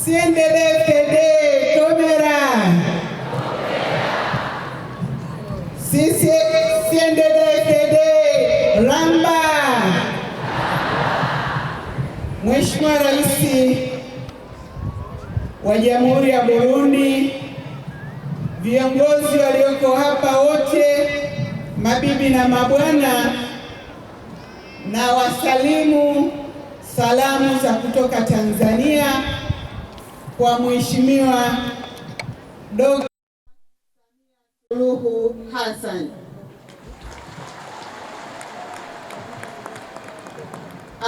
Cndd-Fdd komera. Sisi Cndd-Fdd ramba. Mheshimiwa Rais wa Jamhuri ya Burundi, viongozi walioko hapa wote, mabibi na mabwana, na wasalimu salamu za kutoka Tanzania kwa Mheshimiwa Dr. Suluhu Hassan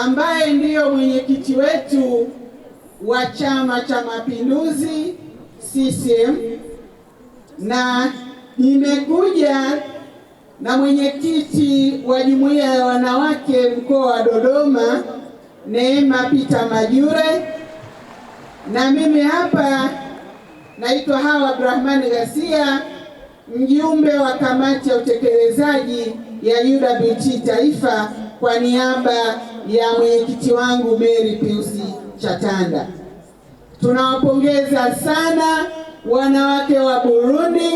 ambaye ndiyo mwenyekiti wetu wa Chama cha Mapinduzi CCM, na nimekuja na mwenyekiti wa Jumuiya ya Wanawake mkoa wa Dodoma, Neema Peter Majure, na mimi hapa naitwa Hawa Abdurahmani Ghasia, mjumbe wa kamati ya utekelezaji ya UWT Taifa kwa niaba ya mwenyekiti wangu Mary Piusi Chatanda. Tunawapongeza sana wanawake wa Burundi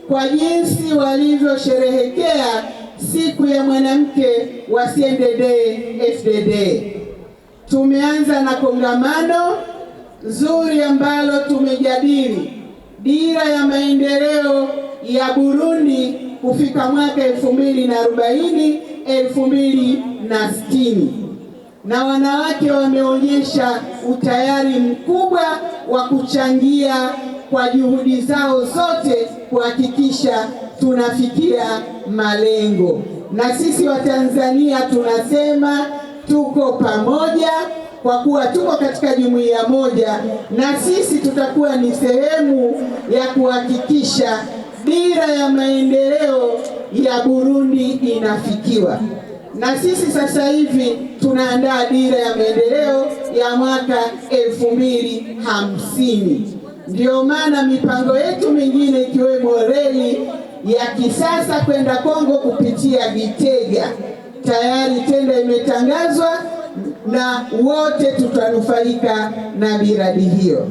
kwa jinsi walivyosherehekea siku ya mwanamke wa Cndd-Fdd. Tumeanza na kongamano zuri ambalo tumejadili dira ya maendeleo ya Burundi kufika mwaka 2040 2060, na wanawake wameonyesha utayari mkubwa wa kuchangia kwa juhudi zao zote kuhakikisha tunafikia malengo. Na sisi wa Tanzania tunasema tuko pamoja, kwa kuwa tuko katika jumuiya moja, na sisi tutakuwa ni sehemu ya kuhakikisha dira ya maendeleo ya Burundi inafikiwa. Na sisi sasa hivi tunaandaa dira ya maendeleo ya mwaka 2050. Ndio maana mipango yetu mingine ikiwemo reli ya kisasa kwenda Kongo kupitia Gitega tayari tenda imetangazwa na wote tutanufaika na miradi hiyo.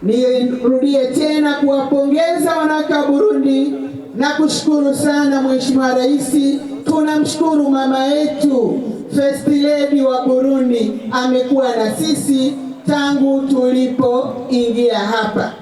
Nirudie tena kuwapongeza wanawake wa Burundi na kushukuru sana Mheshimiwa Rais. Tunamshukuru mama yetu First Lady wa Burundi, amekuwa na sisi tangu tulipoingia hapa.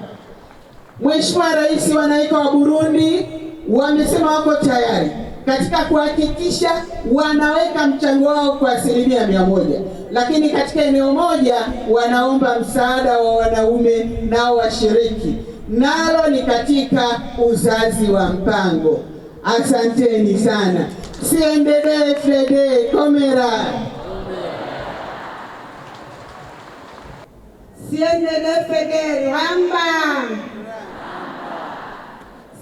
Mheshimiwa Rais, wanawake wa Burundi wamesema wako tayari katika kuhakikisha wanaweka mchango wao kwa 100%, lakini katika eneo moja wanaomba msaada wa wanaume nao washiriki, nalo ni katika uzazi wa mpango. Asanteni sana. Cndd-Fdd komera. Cndd-Fdd ramba.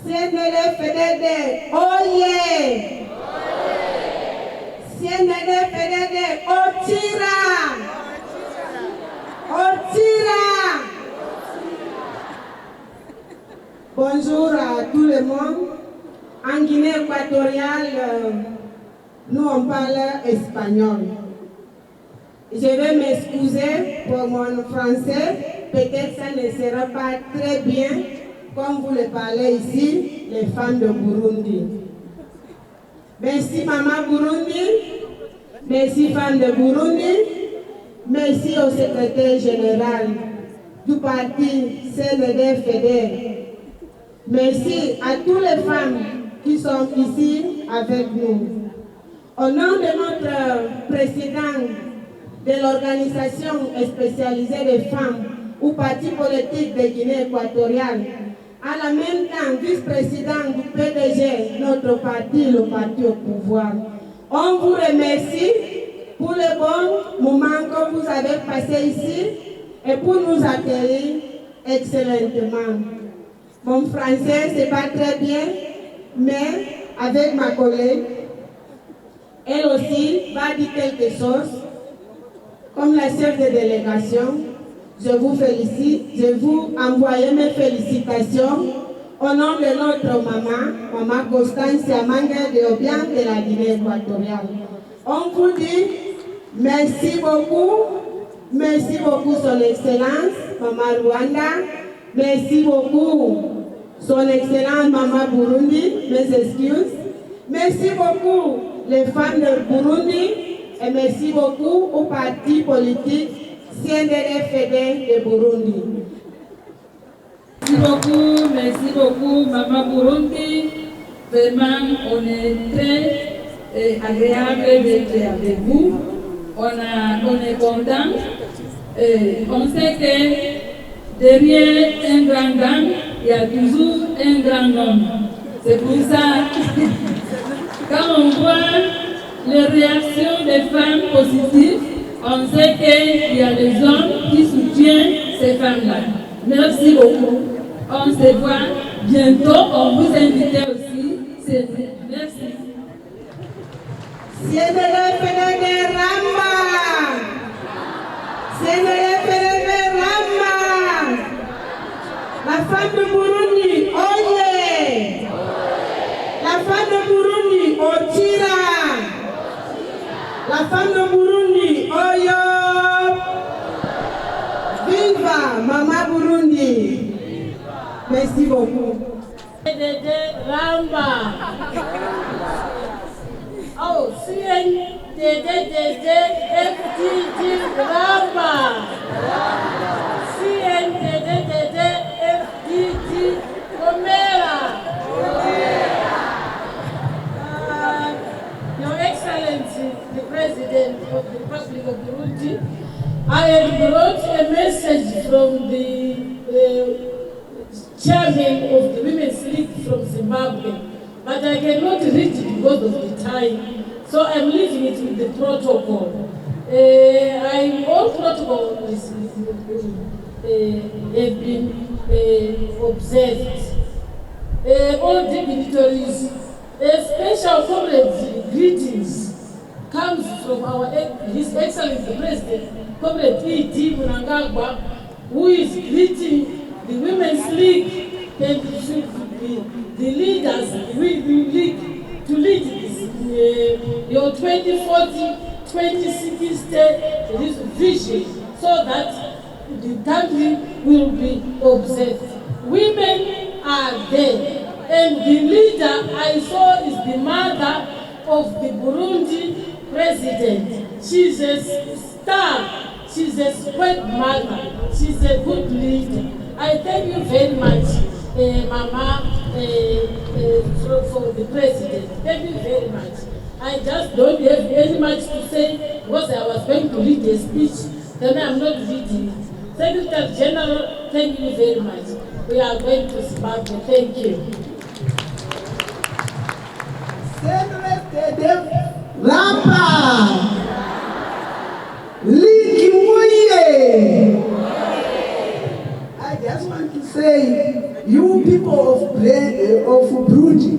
Cndd-Fdd oye. Cndd-Fdd otira. Otira. Bonjour à tout le monde. En Guinée équatoriale, nous on parle espagnol. Je vais m'excuser pour mon français. Peut-être ça ne sera pas très bien comme vous le parlez ici, les femmes de Burundi. Merci Maman Burundi, merci femmes de Burundi, merci au secrétaire général du parti Cndd-Fdd. Merci à toutes les femmes qui sont ici avec nous. Au nom de notre président de l'organisation spécialisée des femmes ou parti politique de Guinée équatoriale, à la même temps vice-président du PDG, notre parti, le parti au pouvoir. On vous remercie pour le bon moment que vous avez passé ici et pour nous accueillir excellemment. Mon français, c'est pas très bien, mais avec ma collègue, elle aussi va dire quelque chose. Comme la chef de délégation, je vous félicite, je vous envoie mes félicitations au nom de notre maman Constance Manga de Obiang de la Guinée équatoriale. On vous dit merci beaucoup son excellence, maman Rwanda, merci beaucoup son excellence, maman Burundi, mes excuses, merci beaucoup les femmes de Burundi et merci beaucoup au parti politique Cndd-Fdd de Burundi. Merci beaucoup, Maman Burundi. Vraiment, on est très agréable d'être avec vous. On est content. On sait que derrière un grand homme, il y a toujours un grand homme. C'est pour ça, quand on voit les réactions des femmes positives, on sait qu'il y a des hommes qui soutiennent ces femmes-là. Merci beaucoup. On se voit bientôt. On vous invite aussi. Merci. Cndd-Fdd Rama. Cndd-Fdd Rama. La femme de Burundi, oye. La femme de Burundi, otira. La femme de Burundi, oyo. Viva Maman Burundi. Merci beaucoup. Cndd Ramba. Oh, Cndd-Fdd Ramba. Cndd-Fdd Omera. Your Excellency, the President of the Republic of Burundi, I have brought a message from the chairman of the Women's League from Zimbabwe, but I cannot read it because of the time, so I'm leaving it with the protocol. All protocol is have been observed. All dignitaries, special comrades greetings comes from His Excellency the President, Comrade E.D. Mnangagwa, who is greeting the Women's League and should be the leaders to lead this, your 2040-2060 vision, so that the country will be observed. Women are there, and the leader I saw is the mother of the Burundi president. She's a star, she's a sweet mother, she's a good leader. I thank you very much, Mama, for the president. Thank you very much. I just don't have any much to say because I was going to read a speech, then I'm not reading it. Secretary General, thank you very much. We are going to Zimbabwe. Thank you. Rapa! Likimuye! I just want to say, you people of Burundi,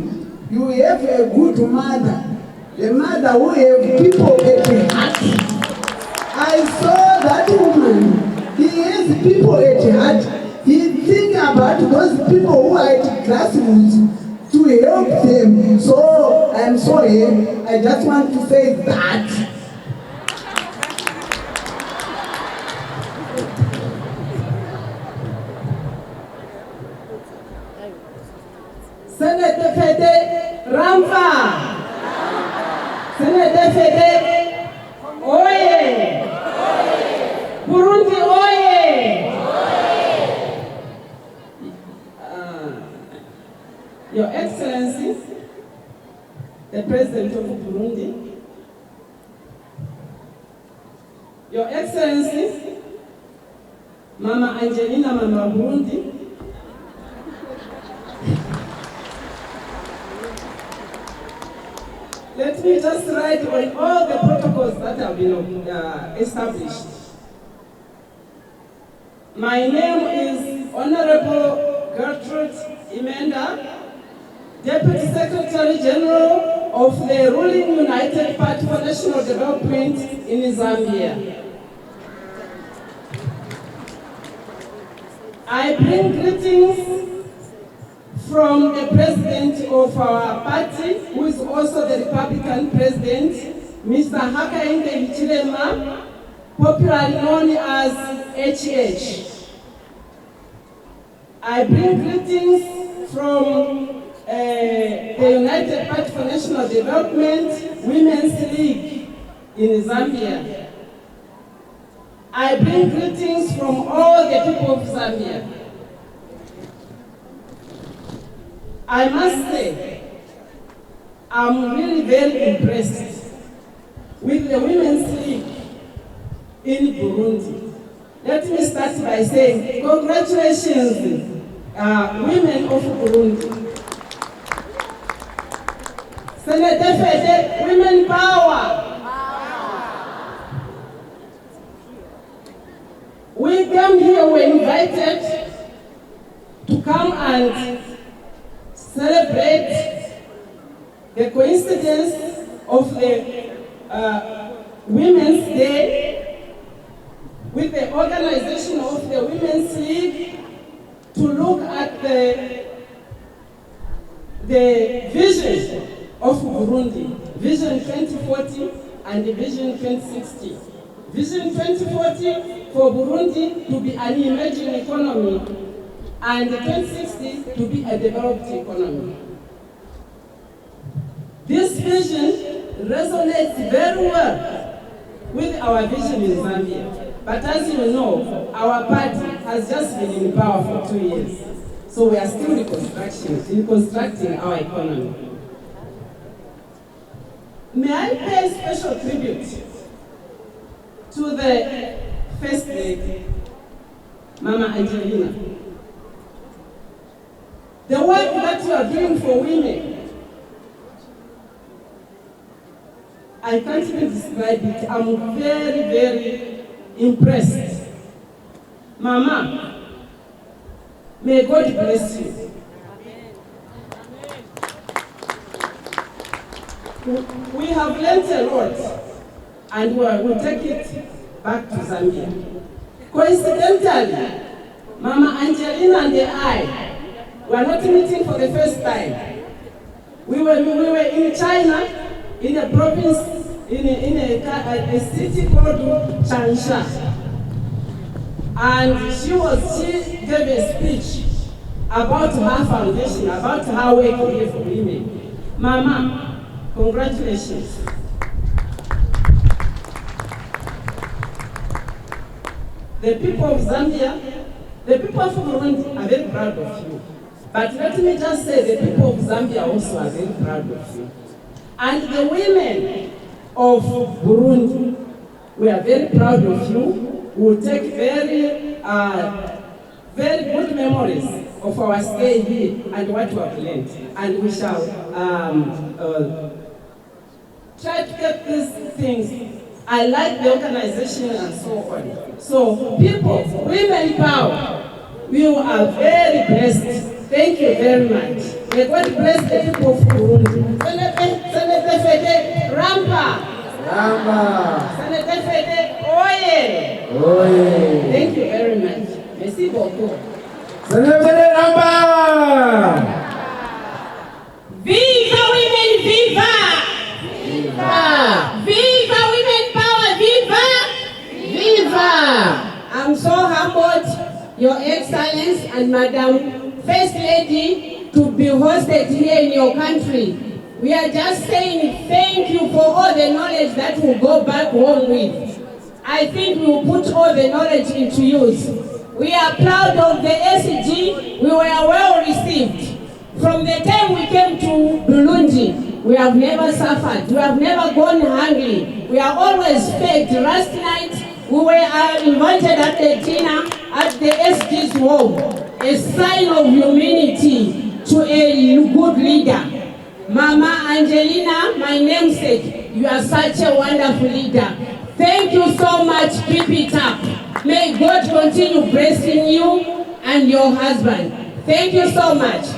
you have a good mother. A mother who have people at her heart. I saw that woman. He has people at her heart. He think about those people who are at grassroots to help them. So I'm sorry. I just want to say that. Cndd-Fdd Ramba. Cndd-Fdd oye. Burundi oye. Your Excellency, the President of Burundi, Your Excellency, Mama Angelina, Mama Burundi, let me just write on all the protocols that have been established. My name is Honorable Gertrude Imenda, Deputy Secretary General of the ruling United Party for National Development in Zambia. I bring greetings from the President of our party, who is also the Republican President, Mr. Hakainde Hichilema, popularly known as HH. I bring greetings from the United Party for National Development Women's League in Zambia. I bring greetings from all the people of Zambia. I must say, I'm really very impressed with the Women's League in Burundi. Let me start by saying, congratulations, women of Burundi. Cndd-Fdd, women power. We came here, we invited to come and celebrate the coincidence of the Women's Day with the organization of the Women's League to look at the vision of Burundi, Vision 2040 and the Vision 2060. Vision 2040 for Burundi to be an emerging economy and 2060 to be a developed economy. This vision resonates very well with our vision in Zambia. But as you know, our party has just been in power for 2 years. So we are still reconstructing our economy. May I pay special tribute to the First Lady, Mama Angelina. The work that you are doing for women, I can't even describe it. I'm very, very impressed. Mama, may God bless you. We have learned a lot, and we'll take it back to Zambia. Coincidentally, Mama Angelina and I were not meeting for the first time. We were in China, in a province, in a city called Changsha. And she gave a speech about her foundation, about her work here for women. Mama, congratulations. The people of Zambia, the people of Burundi are very proud of you. But let me just say the people of Zambia also are very proud of you. And the women of Burundi, we are very proud of you. We will take very good memories of our stay here and what we have learned. And we shall try to get these things. I like the organization and so on. So people, women power, you are very blessed. Thank you very much. May God bless the people of Burundi. Cndd-Fdd, Rampa. Rampa. Cndd-Fdd, Oye. Oye. Thank you very much. Merci beaucoup. Cndd-Fdd, Rampa. Viva women, viva! Viva! Viva women power, viva! Viva! I'm so humbled, Your Excellency and Madam First Lady, to be hosted here in your country. We are just saying thank you for all the knowledge that we'll go back home with. I think we will put all the knowledge into use. We are proud of the SG. We were well received. From the time we came to Burundi, We have never suffered. We have never gone hungry. We are always fed. Last night, we were invited at the dinner at the SG's home, a sign of humanity to a good leader. Mama Angelina, my namesake, you are such a wonderful leader. Thank you so much. Keep it up. May God continue blessing you and your husband. Thank you so much.